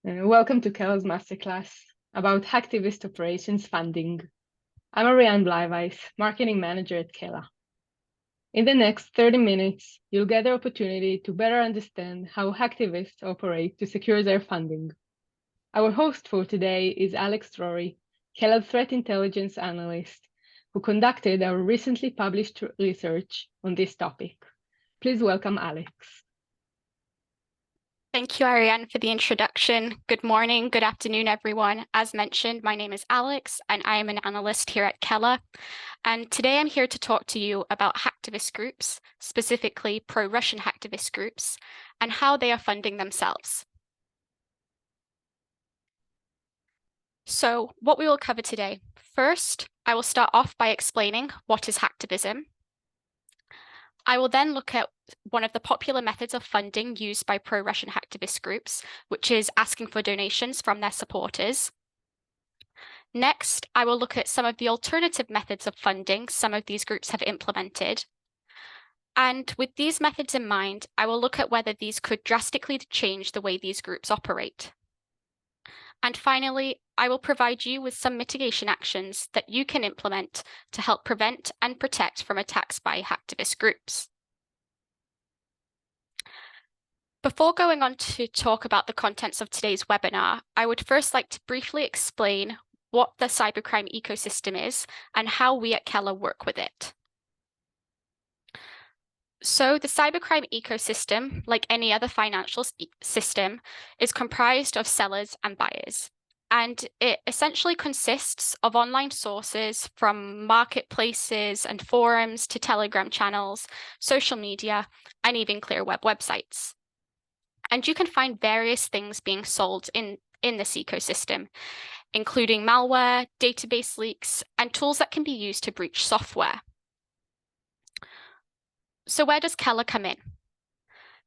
Welcome to KELA's Masterclass about Hacktivist operations funding. I'm Ariane Bleiweiss, Marketing Manager at KELA. In the next 30 minutes, you'll get the opportunity to better understand how Hacktivists operate to secure their funding. Our host for today is Alex Rory, KELA's Threat Intelligence Analyst, who conducted our recently published research on this topic. Please welcome Alex. Thank you, Ariane, for the introduction. Good morning, good afternoon, everyone. As mentioned, my name is Alex, and I am an analyst here at KELA. And today I'm here to talk to you about hacktivist groups, specifically pro-Russian hacktivist groups, and how they are funding themselves. So what we will cover today. First, I will start off by explaining what is hacktivism. I will then look at one of the popular methods of funding used by pro-Russian hacktivist groups, which is asking for donations from their supporters. Next, I will look at some of the alternative methods of funding some of these groups have implemented. And with these methods in mind, I will look at whether these could drastically change the way these groups operate. And finally, I will provide you with some mitigation actions that you can implement to help prevent and protect from attacks by hacktivist groups. Before going on to talk about the contents of today's webinar, I would first like to briefly explain what the cybercrime ecosystem is and how we at KELA work with it. So the cybercrime ecosystem, like any other financial system, is comprised of sellers and buyers. And it essentially consists of online sources from marketplaces and forums to Telegram channels, social media, and even clear web websites. And you can find various things being sold in this ecosystem, including malware, database leaks, and tools that can be used to breach software. So where does KELA come in?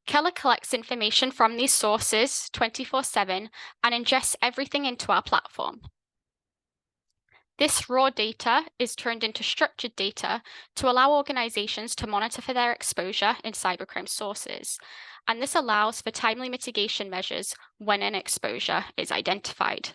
KELA collects information from these sources 24/7 and ingests everything into our platform. This raw data is turned into structured data to allow organizations to monitor for their exposure in cybercrime sources. And this allows for timely mitigation measures when an exposure is identified.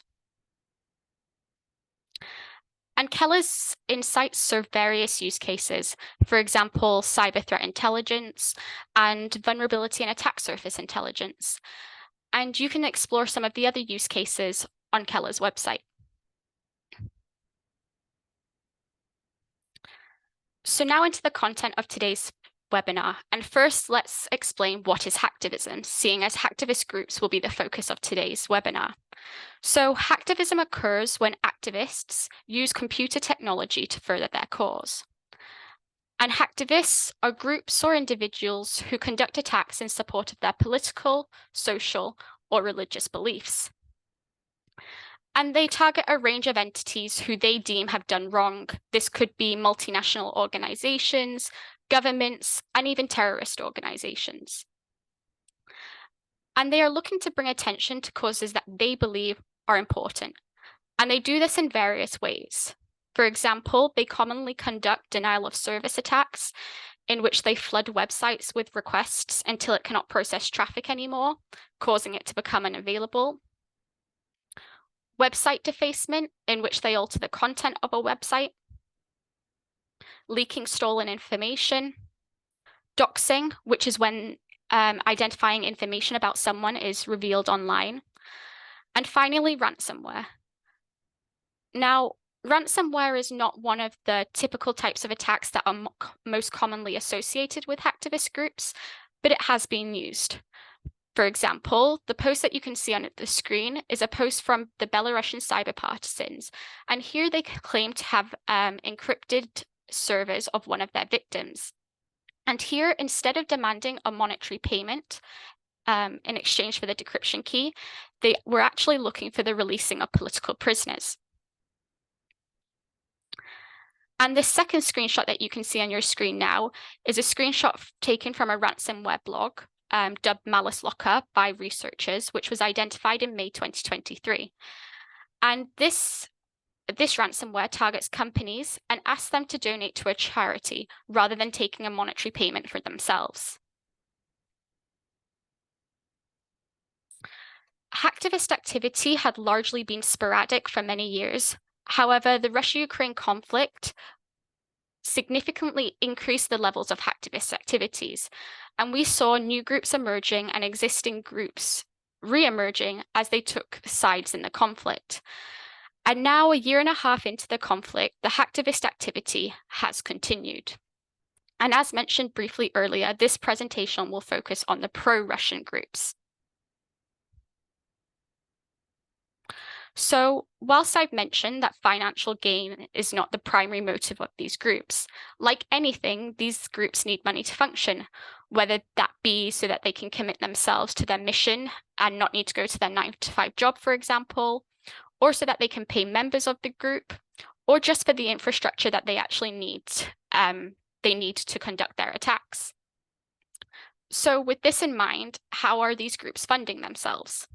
And KELA's insights serve various use cases, for example, cyber threat intelligence and vulnerability and attack surface intelligence. And you can explore some of the other use cases on KELA's website. So now into the content of today's webinar. And first, let's explain what is hacktivism, seeing as hacktivist groups will be the focus of today's webinar. So hacktivism occurs when activists use computer technology to further their cause. And hacktivists are groups or individuals who conduct attacks in support of their political, social, or religious beliefs. And they target a range of entities who they deem have done wrong. This could be multinational organizations, governments, and even terrorist organizations. And they are looking to bring attention to causes that they believe are important. And they do this in various ways. For example, they commonly conduct denial of service attacks in which they flood websites with requests until it cannot process traffic anymore, causing it to become unavailable. Website defacement, in which they alter the content of a website. Leaking stolen information. Doxing, which is when identifying information about someone is revealed online. And finally, ransomware. Now, ransomware is not one of the typical types of attacks that are most commonly associated with hacktivist groups, but it has been used. For example, the post that you can see on the screen is a post from the Belarusian cyber partisans, and here they claim to have encrypted servers of one of their victims. And here, instead of demanding a monetary payment in exchange for the decryption key, they were actually looking for the releasing of political prisoners. And this second screenshot that you can see on your screen now is a screenshot taken from a ransomware blog dubbed Malice Locker by researchers, which was identified in May 2023. And this ransomware targets companies and asks them to donate to a charity rather than taking a monetary payment for themselves. Hacktivist activity had largely been sporadic for many years. However, the Russia-Ukraine conflict significantly increased the levels of hacktivist activities, and we saw new groups emerging and existing groups re-emerging as they took sides in the conflict. And now, a year and a half into the conflict, the hacktivist activity has continued. And as mentioned briefly earlier, this presentation will focus on the pro-Russian groups. So, whilst I've mentioned that financial gain is not the primary motive of these groups, like anything, these groups need money to function, whether that be so that they can commit themselves to their mission and not need to go to their 9-to-5 job, for example, or so that they can pay members of the group, or just for the infrastructure that they actually need. They need to conduct their attacks. So with this in mind, how are these groups funding themselves?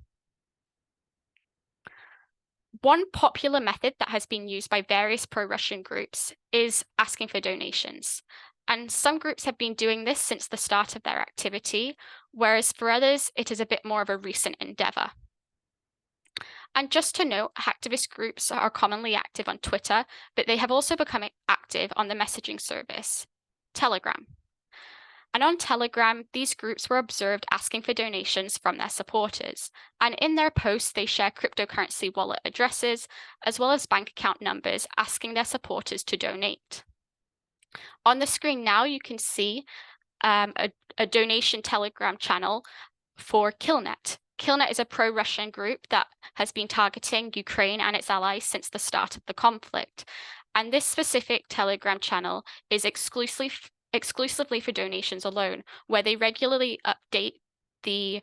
One popular method that has been used by various pro-Russian groups is asking for donations. And some groups have been doing this since the start of their activity, whereas for others, it is a bit more of a recent endeavor. And just to note, hacktivist groups are commonly active on Twitter, but they have also become active on the messaging service, Telegram. And on Telegram, these groups were observed asking for donations from their supporters. And in their posts, they share cryptocurrency wallet addresses, as well as bank account numbers, asking their supporters to donate. On the screen now, you can see a donation Telegram channel for KELA. KELA is a pro-Russian group that has been targeting Ukraine and its allies since the start of the conflict. And this specific Telegram channel is exclusively for donations alone, where they regularly update the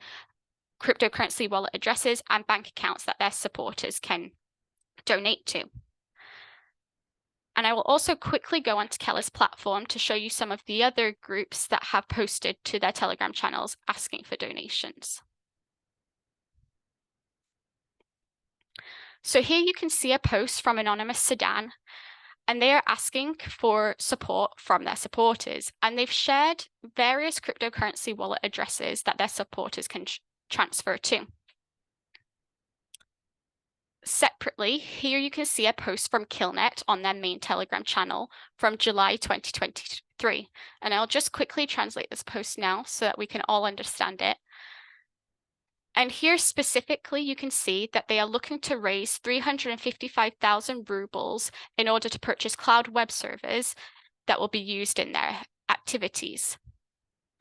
cryptocurrency wallet addresses and bank accounts that their supporters can donate to. And I will also quickly go onto KELA's platform to show you some of the other groups that have posted to their Telegram channels asking for donations. So here you can see a post from Anonymous Sudan, and they are asking for support from their supporters. And they've shared various cryptocurrency wallet addresses that their supporters can transfer to. Separately, here you can see a post from KELA on their main Telegram channel from July 2023. And I'll just quickly translate this post now so that we can all understand it. And here specifically, you can see that they are looking to raise 355,000 rubles in order to purchase cloud web servers that will be used in their activities.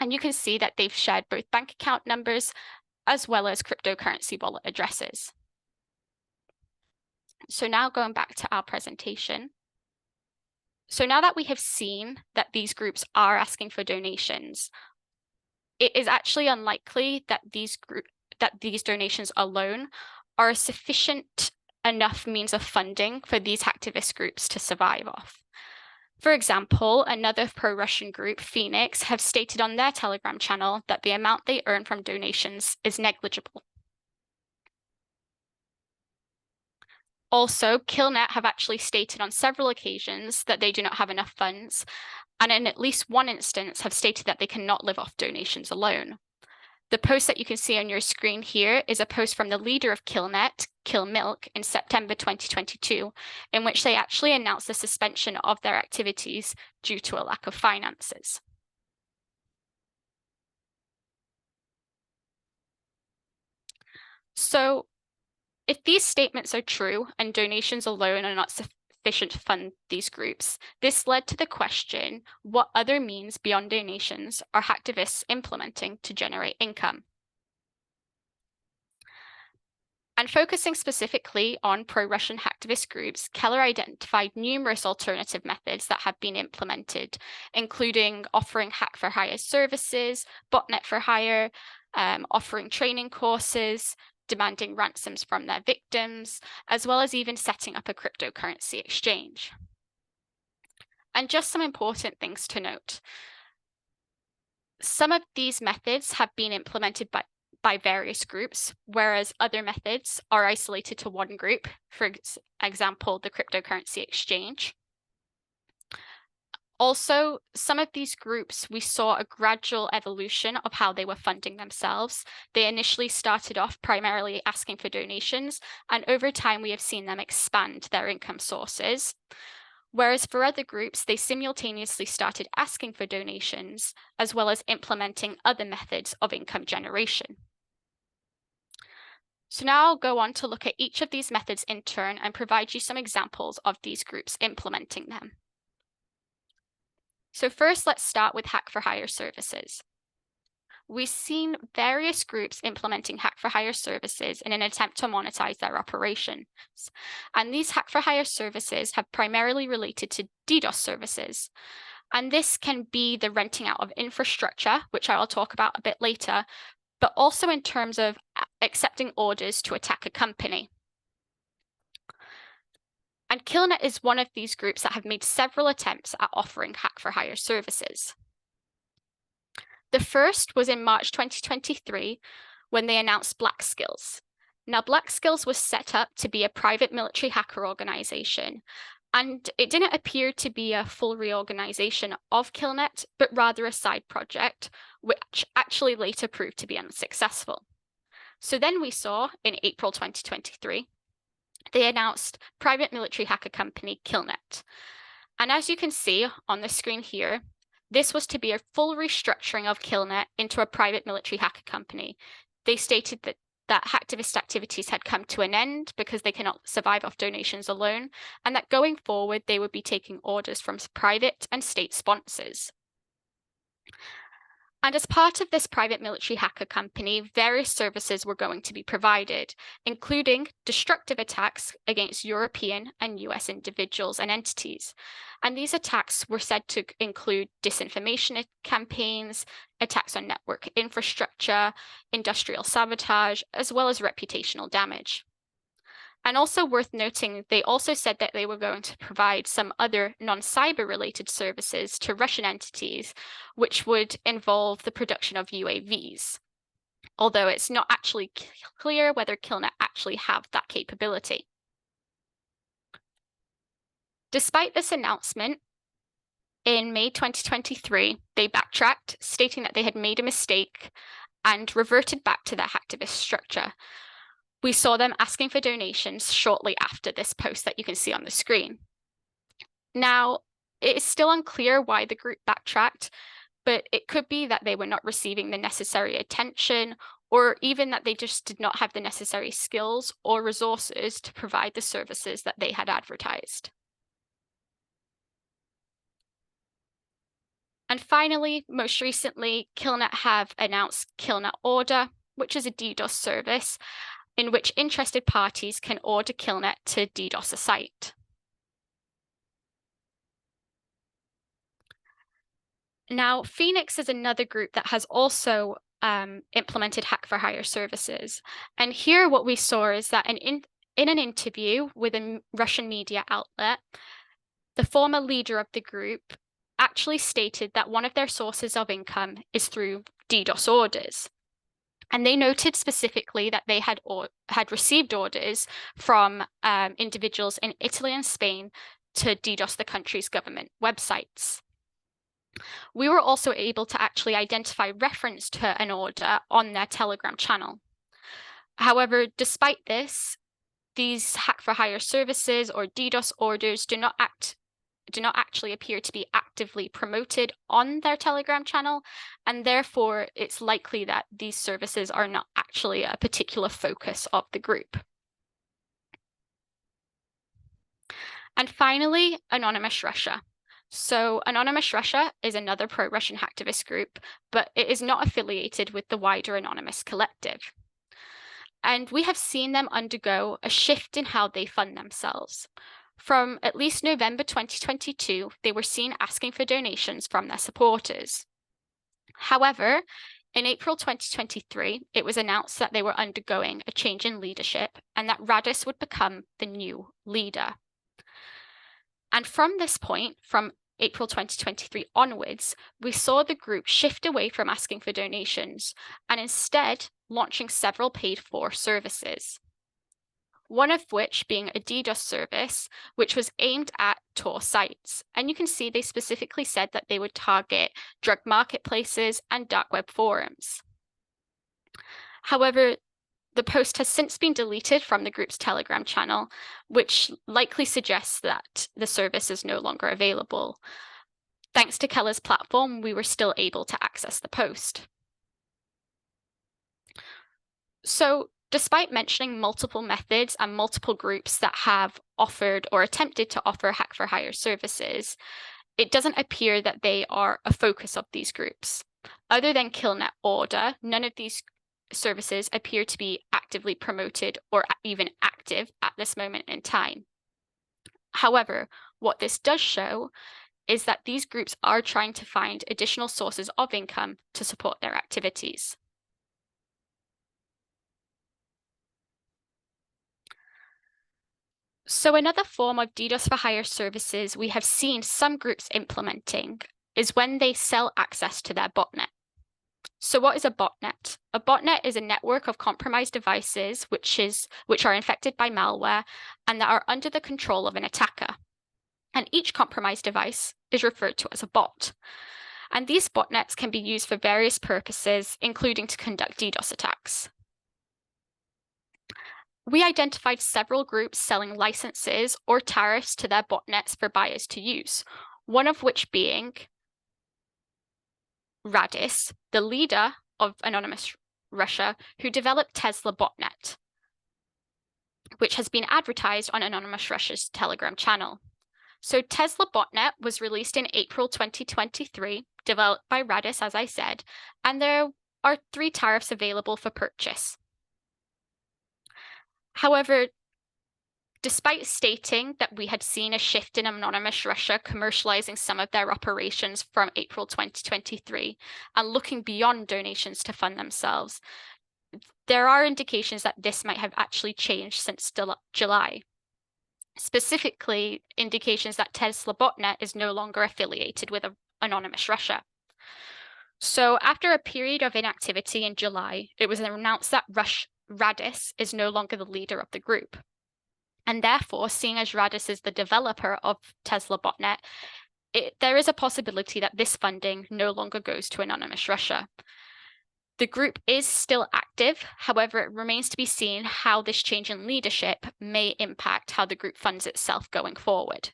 And you can see that they've shared both bank account numbers as well as cryptocurrency wallet addresses. So now going back to our presentation. So now that we have seen that these groups are asking for donations, it is actually unlikely that these donations alone are a sufficient enough means of funding for these hacktivist groups to survive off. For example, another pro-Russian group, Phoenix, have stated on their Telegram channel that the amount they earn from donations is negligible. Also, KELA have actually stated on several occasions that they do not have enough funds, and in at least one instance have stated that they cannot live off donations alone. The post that you can see on your screen here is a post from the leader of KELA, Kill Milk, in September 2022, in which they actually announced the suspension of their activities due to a lack of finances. So, if these statements are true and donations alone are not sufficient to fund these groups, this led to the question, what other means beyond donations are hacktivists implementing to generate income? And focusing specifically on pro-Russian hacktivist groups, KELA identified numerous alternative methods that have been implemented, including offering hack-for-hire services, botnet for hire, offering training courses, demanding ransoms from their victims, as well as even setting up a cryptocurrency exchange. And just some important things to note. Some of these methods have been implemented by various groups, whereas other methods are isolated to one group, for example, the cryptocurrency exchange. Also, some of these groups, we saw a gradual evolution of how they were funding themselves. They initially started off primarily asking for donations, and over time we have seen them expand their income sources. Whereas for other groups, they simultaneously started asking for donations, as well as implementing other methods of income generation. So now I'll go on to look at each of these methods in turn and provide you some examples of these groups implementing them. So first, let's start with hack-for-hire services. We've seen various groups implementing hack-for-hire services in an attempt to monetize their operations. And these hack-for-hire services have primarily related to DDoS services. And this can be the renting out of infrastructure, which I will talk about a bit later, but also in terms of accepting orders to attack a company. And KELA is one of these groups that have made several attempts at offering hack-for-hire services. The first was in March 2023, when they announced Black Skills. Now, Black Skills was set up to be a private military hacker organization, and it didn't appear to be a full reorganization of KILNet, but rather a side project, which actually later proved to be unsuccessful. So then we saw, in April 2023, they announced private military hacker company KILNet. And as you can see on the screen here, this was to be a full restructuring of KILNet into a private military hacker company. They stated that Hacktivist activities had come to an end because they cannot survive off donations alone, and that going forward, they would be taking orders from private and state sponsors. And as part of this private military hacker company, various services were going to be provided, including destructive attacks against European and US individuals and entities. And these attacks were said to include disinformation campaigns, attacks on network infrastructure, industrial sabotage, as well as reputational damage. And also worth noting, they also said that they were going to provide some other non-cyber related services to Russian entities, which would involve the production of UAVs, although it's not actually clear whether KILNet actually have that capability. Despite this announcement, in May 2023, they backtracked, stating that they had made a mistake and reverted back to their hacktivist structure. We saw them asking for donations shortly after this post that you can see on the screen. Now, it is still unclear why the group backtracked, but it could be that they were not receiving the necessary attention, or even that they just did not have the necessary skills or resources to provide the services that they had advertised. And finally, most recently, KILNet have announced KILNet Order, which is a DDoS service in which interested parties can order KILNet to DDoS a site. Now, Phoenix is another group that has also implemented hack-for-hire services. And here what we saw is that in an interview with a Russian media outlet, the former leader of the group actually stated that one of their sources of income is through DDoS orders. And they noted specifically that they had received orders from individuals in Italy and Spain to DDoS the country's government websites. We were also able to actually identify reference to an order on their Telegram channel. However, despite this, these hack-for-hire services or DDoS orders do not actually appear to be actively promoted on their Telegram channel, and therefore it's likely that these services are not actually a particular focus of the group. And finally, Anonymous Russia. So Anonymous Russia is another pro-Russian hacktivist group, but it is not affiliated with the wider Anonymous collective. And we have seen them undergo a shift in how they fund themselves. From at least November 2022, they were seen asking for donations from their supporters. However, in April 2023, it was announced that they were undergoing a change in leadership and that Radis would become the new leader. And from this point, from April 2023 onwards, we saw the group shift away from asking for donations and instead launching several paid-for services. one of which being a DDoS service, which was aimed at Tor sites. And you can see they specifically said that they would target drug marketplaces and dark web forums. However, the post has since been deleted from the group's Telegram channel, which likely suggests that the service is no longer available. Thanks to KELA's platform, we were still able to access the post. So, despite mentioning multiple methods and multiple groups that have offered or attempted to offer hack-for-hire services, it doesn't appear that they are a focus of these groups. Other than KillNet Order, none of these services appear to be actively promoted or even active at this moment in time. However, what this does show is that these groups are trying to find additional sources of income to support their activities. So another form of DDoS for hire services we have seen some groups implementing is when they sell access to their botnet. So what is a botnet? A botnet is a network of compromised devices which are infected by malware and that are under the control of an attacker. And each compromised device is referred to as a bot. And these botnets can be used for various purposes, including to conduct DDoS attacks. We identified several groups selling licenses or tariffs to their botnets for buyers to use, one of which being Radis, the leader of Anonymous Russia, who developed Tesla botnet, which has been advertised on Anonymous Russia's Telegram channel. So Tesla botnet was released in April 2023, developed by Radis, as I said, and there are 3 tariffs available for purchase. However, despite stating that we had seen a shift in Anonymous Russia commercializing some of their operations from April 2023 and looking beyond donations to fund themselves, there are indications that this might have actually changed since July. Specifically, indications that Tesla botnet is no longer affiliated with Anonymous Russia. So after a period of inactivity in July, it was announced that Radis is no longer the leader of the group. And therefore, seeing as Radis is the developer of Tesla botnet, there is a possibility that this funding no longer goes to Anonymous Russia. The group is still active, however, it remains to be seen how this change in leadership may impact how the group funds itself going forward.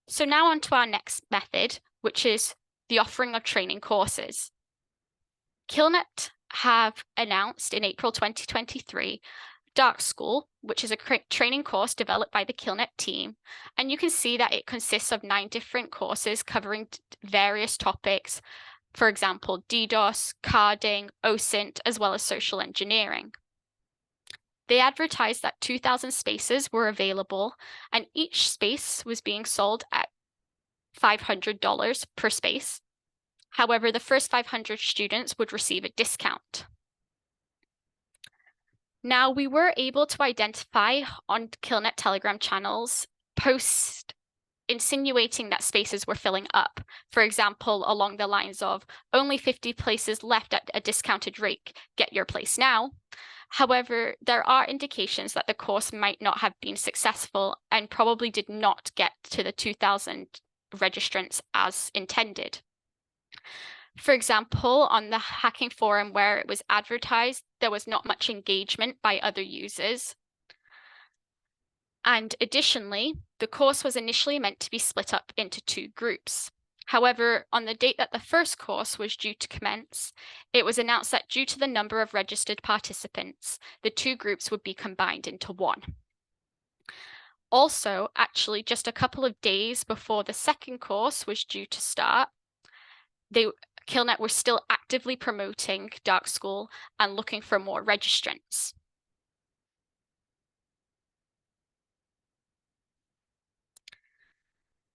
So now on to our next method, which is the offering of training courses. KillNet have announced in April 2023 Dark School, which is a training course developed by the KillNet team. And you can see that it consists of 9 different courses covering various topics, for example, DDoS, carding, OSINT, as well as social engineering. They advertised that 2,000 spaces were available, and each space was being sold at $500 per space. However, the first 500 students would receive a discount. Now, we were able to identify on KillNet Telegram channels posts insinuating that spaces were filling up. For example, along the lines of only 50 places left at a discounted rate, get your place now. However, there are indications that the course might not have been successful and probably did not get to the 2,000 registrants as intended. For example, on the hacking forum where it was advertised, there was not much engagement by other users. And additionally, the course was initially meant to be split up into 2 groups. However, on the date that the first course was due to commence, it was announced that due to the number of registered participants, the 2 groups would be combined into 1. Also, actually, just a couple of days before the second course was due to start, KillNet were still actively promoting Dark School and looking for more registrants.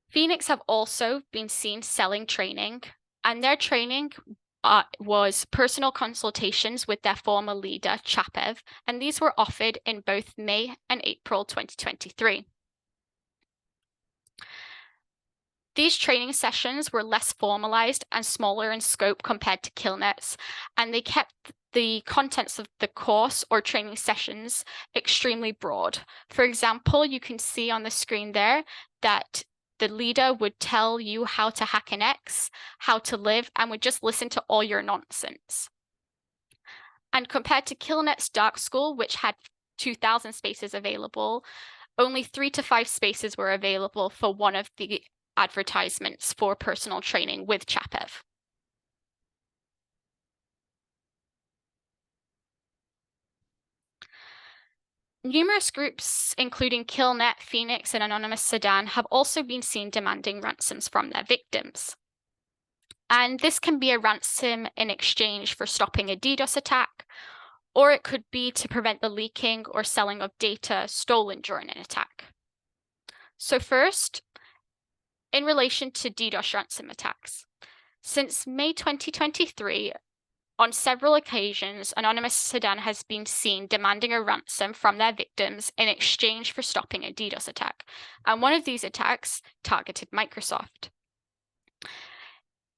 Phoenix have also been seen selling training, and their training was personal consultations with their former leader, Chapev, and these were offered in both May and April 2023. These training sessions were less formalized and smaller in scope compared to KILNet's, and they kept the contents of the course or training sessions extremely broad. For example, you can see on the screen there that the leader would tell you how to hack an X, how to live, and would just listen to all your nonsense. And compared to KILNet's Dark School, which had 2,000 spaces available, only 3 to 5 spaces were available for one of the advertisements for personal training with Chapev. Numerous groups, including KILNet, Phoenix, and Anonymous Sudan, have also been seen demanding ransoms from their victims. And this can be a ransom in exchange for stopping a DDoS attack, or it could be to prevent the leaking or selling of data stolen during an attack. So first, in relation to DDoS ransom attacks, since May 2023, on several occasions, Anonymous Sudan has been seen demanding a ransom from their victims in exchange for stopping a DDoS attack. And one of these attacks targeted Microsoft.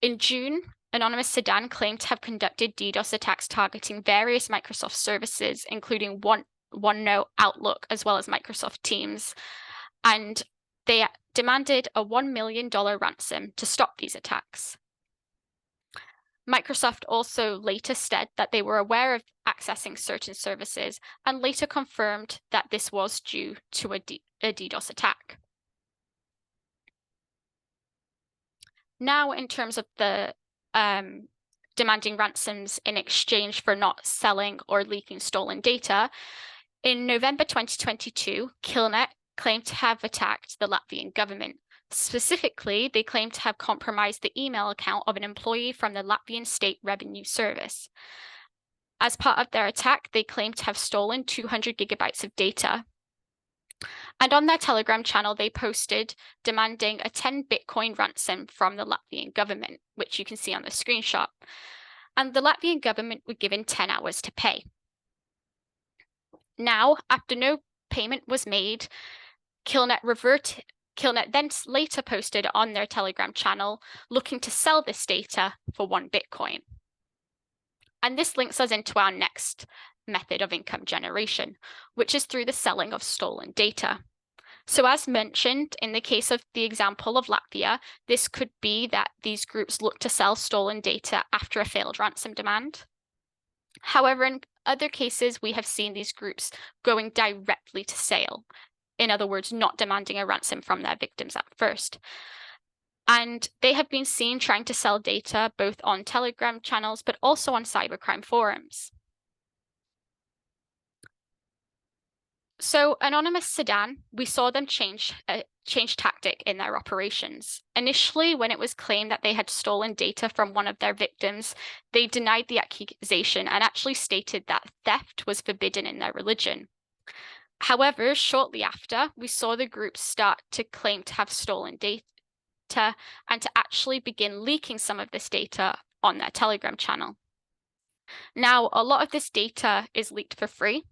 In June, Anonymous Sudan claimed to have conducted DDoS attacks targeting various Microsoft services, including OneNote, Outlook, as well as Microsoft Teams. And they demanded a $1 million ransom to stop these attacks. Microsoft also later said that they were aware of accessing certain services and later confirmed that this was due to a DDoS attack. Now, in terms of the demanding ransoms in exchange for not selling or leaking stolen data, in November 2022, KILNet claimed to have attacked the Latvian government. Specifically, they claim to have compromised the email account of an employee from the Latvian State Revenue Service. As part of their attack, they claim to have stolen 200 gigabytes of data. And on their Telegram channel, they posted demanding a 10 Bitcoin ransom from the Latvian government, which you can see on the screenshot. And the Latvian government were given 10 hours to pay. Now, after no payment was made, KILNet then later posted on their Telegram channel looking to sell this data for 1 Bitcoin. And this links us into our next method of income generation, which is through the selling of stolen data. So as mentioned, in the case of the example of Latvia, this could be that these groups look to sell stolen data after a failed ransom demand. However, in other cases, we have seen these groups going directly to sale. In other words, not demanding a ransom from their victims at first. And they have been seen trying to sell data both on Telegram channels, but also on cybercrime forums. So Anonymous Sudan, we saw them change tactic in their operations. Initially, when it was claimed that they had stolen data from one of their victims, they denied the accusation and actually stated that theft was forbidden in their religion. However, shortly after, we saw the group start to claim to have stolen data and to actually begin leaking some of this data on their Telegram channel. Now, a lot of this data is leaked for free,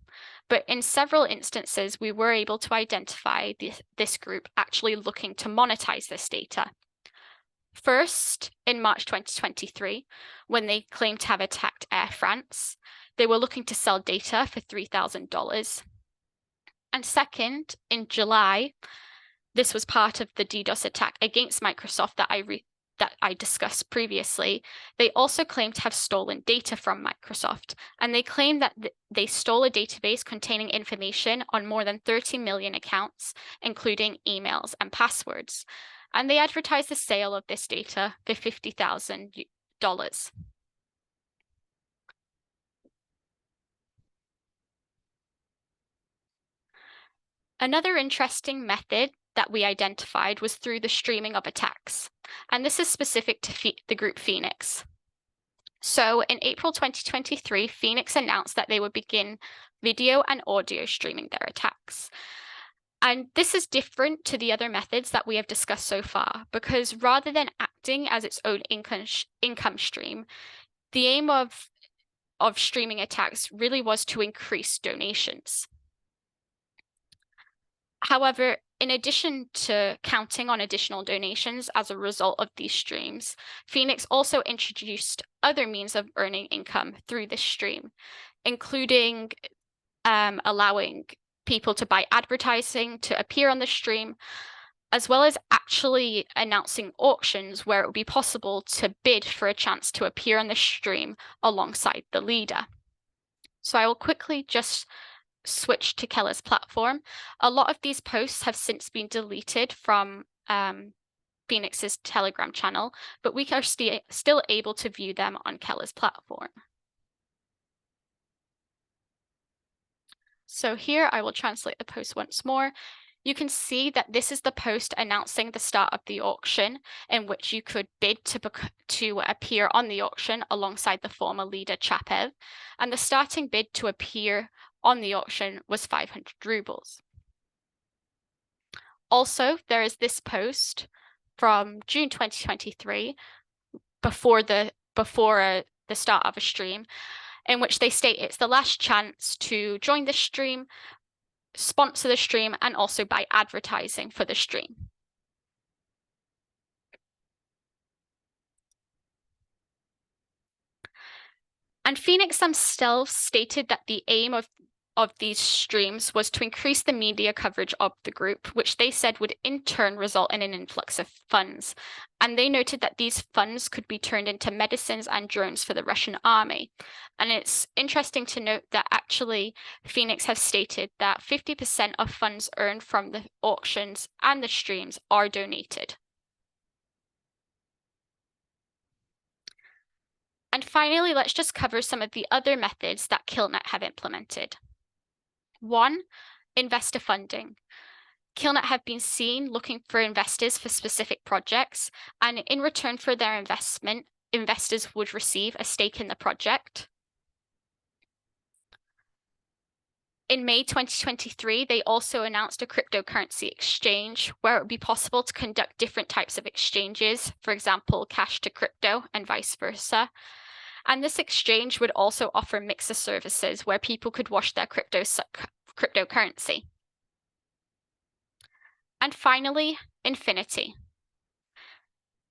but in several instances, we were able to identify this group actually looking to monetize this data. First, in March 2023, when they claimed to have attacked Air France, they were looking to sell data for $3,000. And second, in July, this was part of the DDoS attack against Microsoft that I discussed previously. They also claimed to have stolen data from Microsoft, and they claimed that they stole a database containing information on more than 30 million accounts, including emails and passwords. And they advertised the sale of this data for $50,000. Another interesting method that we identified was through the streaming of attacks. And this is specific to the group Phoenix. So in April 2023, Phoenix announced that they would begin video and audio streaming their attacks. And this is different to the other methods that we have discussed so far, because rather than acting as its own income stream, the aim of streaming attacks really was to increase donations. However, in addition to counting on additional donations as a result of these streams, Phoenix also introduced other means of earning income through this stream, including allowing people to buy advertising to appear on the stream, as well as actually announcing auctions where it would be possible to bid for a chance to appear on the stream alongside the leader. So I will quickly just switch to KELA's platform. A lot of these posts have since been deleted from Phoenix's Telegram channel, but we are still able to view them on KELA's platform. So here I will translate the post once more. You can see that this is the post announcing the start of the auction, in which you could bid to appear on the auction alongside the former leader Chapev, and the starting bid to appear on the auction was 500 rubles. Also, there is this post from June 2023, before the start of a stream, in which they state it's the last chance to join the stream, sponsor the stream, and also buy advertising for the stream. And Phoenix themselves stated that the aim of these streams was to increase the media coverage of the group, which they said would in turn result in an influx of funds. And they noted that these funds could be turned into medicines and drones for the Russian army. And it's interesting to note that actually Phoenix has stated that 50% of funds earned from the auctions and the streams are donated. And finally, let's just cover some of the other methods that KELNet have implemented. 1, investor funding. KELNet have been seen looking for investors for specific projects, and in return for their investment, investors would receive a stake in the project. In May 2023, they also announced a cryptocurrency exchange where it would be possible to conduct different types of exchanges, for example, cash to crypto and vice versa. And this exchange would also offer mixer services where people could wash their cryptocurrency. And finally, Infinity.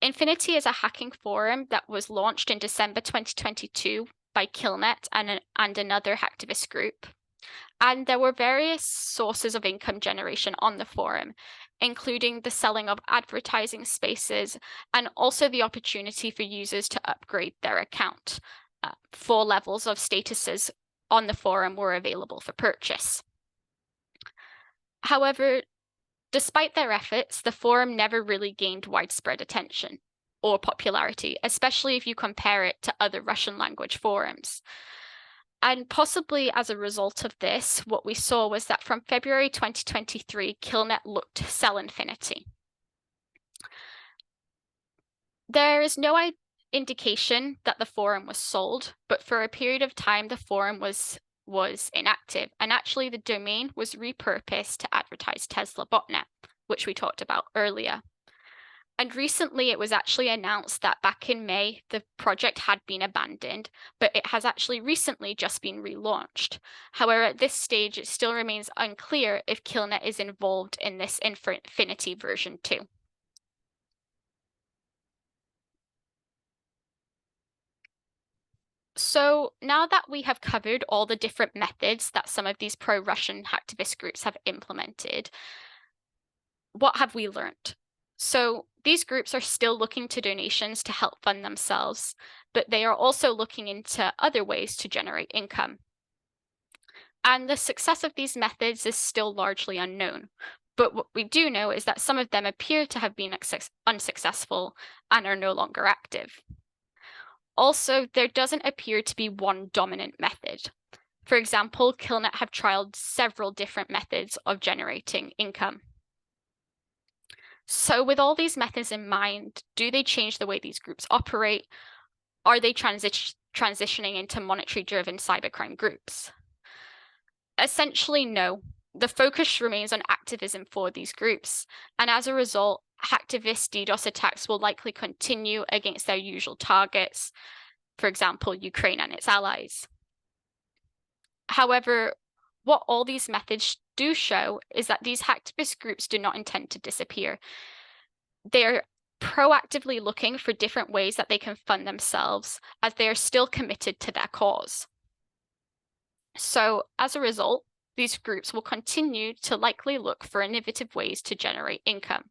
Infinity is a hacking forum that was launched in December 2022 by KELNet and another hacktivist group. And there were various sources of income generation on the forum, including the selling of advertising spaces and also the opportunity for users to upgrade their account. 4 levels of statuses on the forum were available for purchase. However, despite their efforts, the forum never really gained widespread attention or popularity, especially if you compare it to other Russian language forums. And possibly as a result of this, what we saw was that from February 2023, KELNet looked to sell Infinity. There is no indication that the forum was sold, but for a period of time, the forum was inactive. And actually, the domain was repurposed to advertise Tesla botnet, which we talked about earlier. And recently, it was actually announced that back in May, the project had been abandoned, but it has actually recently just been relaunched. However, at this stage, it still remains unclear if KELNet is involved in this Infinity version 2. So now that we have covered all the different methods that some of these pro-Russian hacktivist groups have implemented, what have we learned? So these groups are still looking to donations to help fund themselves, but they are also looking into other ways to generate income. And the success of these methods is still largely unknown. But what we do know is that some of them appear to have been unsuccessful and are no longer active. Also, there doesn't appear to be one dominant method. For example, KELNet have trialed several different methods of generating income. So with all these methods in mind, do they change the way these groups operate? Are they transitioning into monetary-driven cybercrime groups? Essentially, no. The focus remains on activism for these groups, and as a result, hacktivist DDoS attacks will likely continue against their usual targets, for example, Ukraine and its allies. However, What all these methods do show is that these hacktivist groups do not intend to disappear. They're proactively looking for different ways that they can fund themselves, as they are still committed to their cause. So as a result, these groups will continue to likely look for innovative ways to generate income.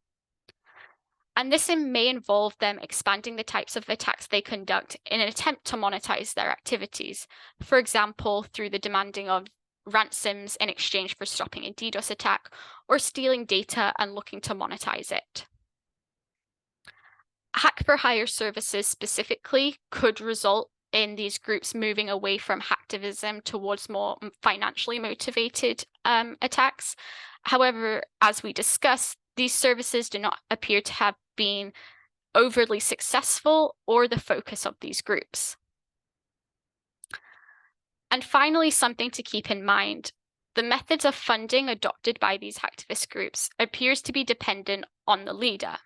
And this may involve them expanding the types of attacks they conduct in an attempt to monetize their activities. For example, through the demanding of ransoms in exchange for stopping a DDoS attack, or stealing data and looking to monetize it. Hack for hire services specifically could result in these groups moving away from hacktivism towards more financially motivated attacks. However, as we discussed, these services do not appear to have been overly successful or the focus of these groups. And finally, something to keep in mind, the methods of funding adopted by these hacktivist groups appears to be dependent on the leader.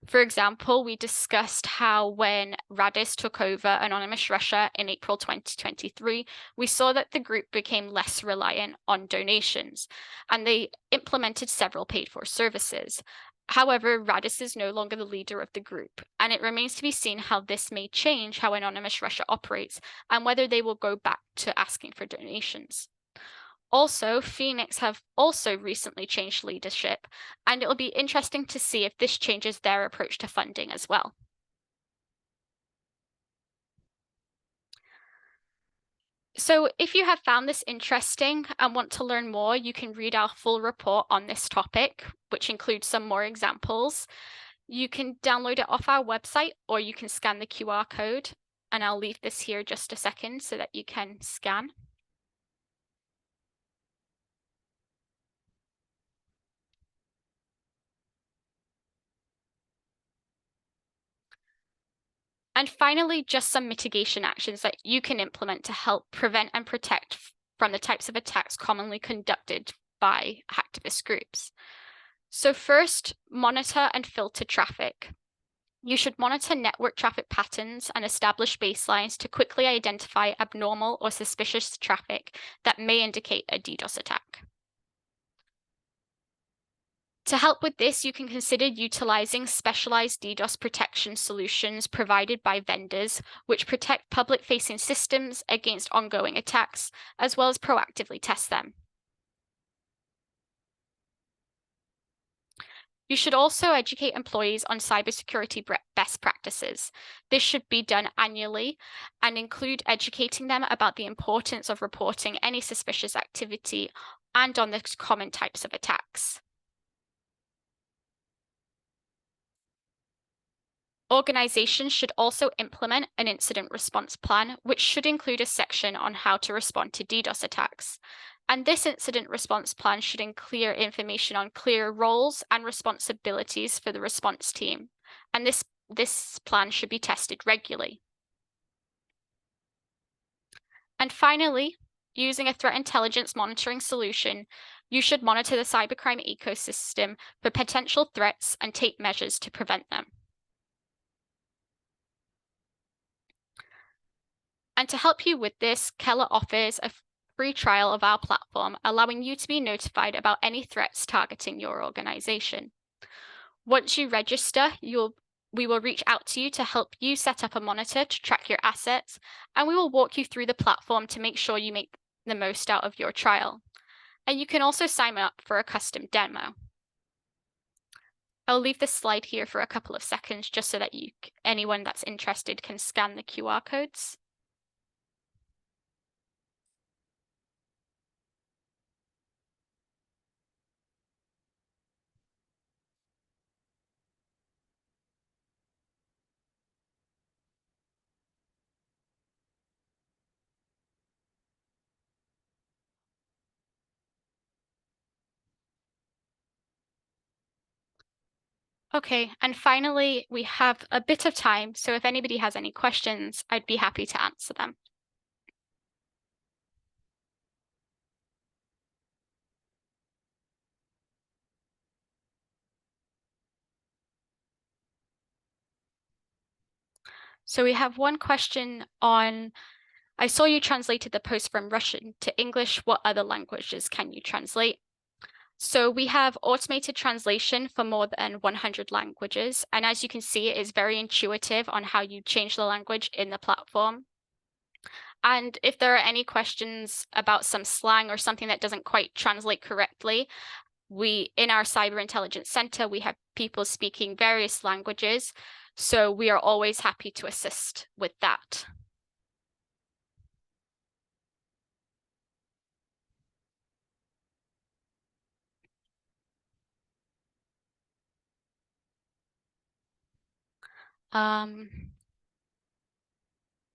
For example, we discussed how when Radis took over Anonymous Russia in April 2023, we saw that the group became less reliant on donations, and they implemented several paid-for services. However, Radis is no longer the leader of the group, and it remains to be seen how this may change how Anonymous Russia operates and whether they will go back to asking for donations. Also, Phoenix have also recently changed leadership, and it'll be interesting to see if this changes their approach to funding as well. So if you have found this interesting and want to learn more, you can read our full report on this topic, which includes some more examples. You can download it off our website, or you can scan the QR code, and I'll leave this here just a second so that you can scan. And finally, just some mitigation actions that you can implement to help prevent and protect from the types of attacks commonly conducted by hacktivist groups. So first, monitor and filter traffic. You should monitor network traffic patterns and establish baselines to quickly identify abnormal or suspicious traffic that may indicate a DDoS attack. To help with this, you can consider utilizing specialized DDoS protection solutions provided by vendors, which protect public-facing systems against ongoing attacks, as well as proactively test them. You should also educate employees on cybersecurity best practices. This should be done annually and include educating them about the importance of reporting any suspicious activity and on the common types of attacks. Organizations should also implement an incident response plan, which should include a section on how to respond to DDoS attacks. And this incident response plan should include information on clear roles and responsibilities for the response team. And this plan should be tested regularly. And finally, using a threat intelligence monitoring solution, you should monitor the cybercrime ecosystem for potential threats and take measures to prevent them. And to help you with this, KELA offers a free trial of our platform, allowing you to be notified about any threats targeting your organization. Once you register, we will reach out to you to help you set up a monitor to track your assets, and we will walk you through the platform to make sure you make the most out of your trial. And you can also sign up for a custom demo. I'll leave this slide here for a couple of seconds just so that anyone that's interested can scan the QR codes. Okay, and finally, we have a bit of time, so if anybody has any questions, I'd be happy to answer them. So we have one question on I saw you translated the post from Russian to English. What other languages can you translate? So we have automated translation for more than 100 languages. And as you can see, it is very intuitive on how you change the language in the platform. And if there are any questions about some slang or something that doesn't quite translate correctly, in our Cyber Intelligence Center, we have people speaking various languages. So we are always happy to assist with that.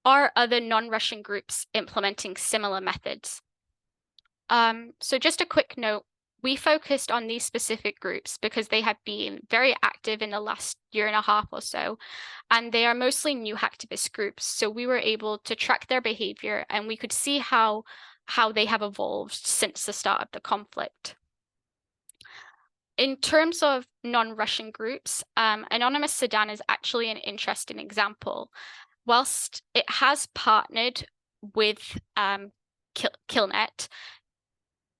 Are other non-Russian groups implementing similar methods? So just a quick note, we focused on these specific groups because they have been very active in the last year and a half or so, and they are mostly new hacktivist groups. So we were able to track their behavior and we could see how they have evolved since the start of the conflict. In terms of non-Russian groups, Anonymous Sudan is actually an interesting example. Whilst it has partnered with KILNet,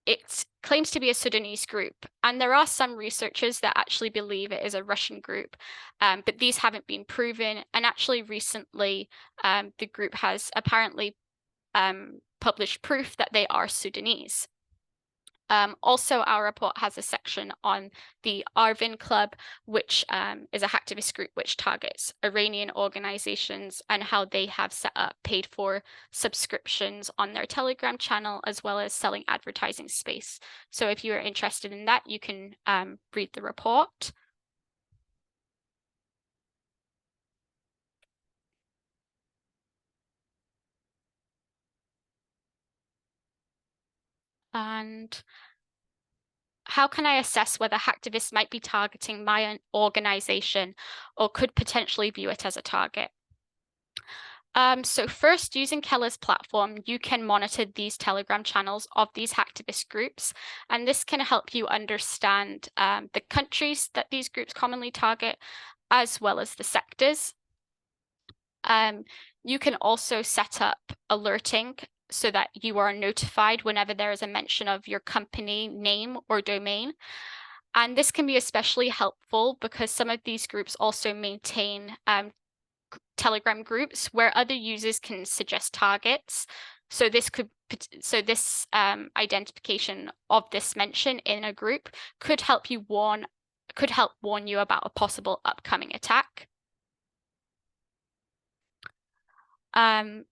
it claims to be a Sudanese group, and there are some researchers that actually believe it is a Russian group, but these haven't been proven. And actually recently, the group has apparently published proof that they are Sudanese. Also, our report has a section on the Arvin Club, which is a hacktivist group which targets Iranian organizations and how they have set up paid for subscriptions on their Telegram channel, as well as selling advertising space. So if you are interested in that, you can read the report. And how can I assess whether hacktivists might be targeting my organization or could potentially view it as a target? So first, using KELA's platform, you can monitor these Telegram channels of these hacktivist groups, and this can help you understand the countries that these groups commonly target, as well as the sectors. You can also set up alerting so that you are notified whenever there is a mention of your company name or domain. And this can be especially helpful because some of these groups also maintain Telegram groups where other users can suggest targets. So this identification of this mention in a group could help warn you about a possible upcoming attack. And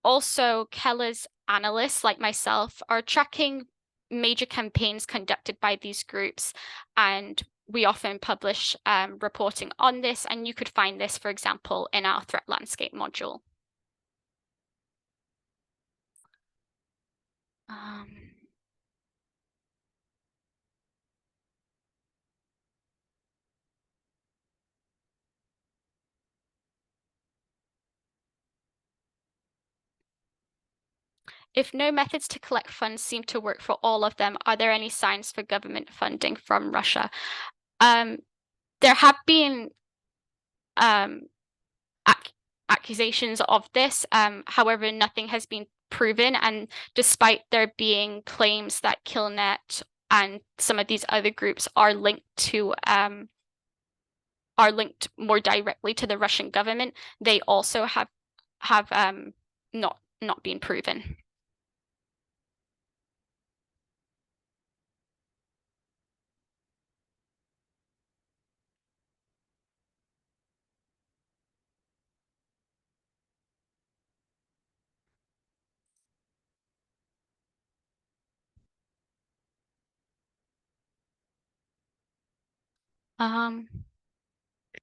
also, KELA's analysts, like myself, are tracking major campaigns conducted by these groups, and we often publish reporting on this, and you could find this, for example, in our threat landscape module. If no methods to collect funds seem to work for all of them, are there any signs for government funding from Russia? There have been accusations of this. However, nothing has been proven. And despite there being claims that KILNet and some of these other groups are linked more directly to the Russian government, they also have not been proven.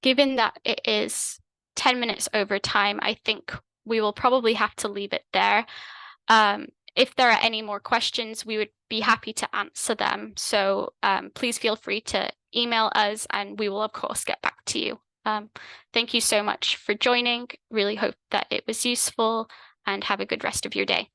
Given that it is 10 minutes over time, I think we will probably have to leave it there. If there are any more questions, we would be happy to answer them. So please feel free to email us and we will, of course, get back to you. Thank you so much for joining. Really hope that it was useful and have a good rest of your day.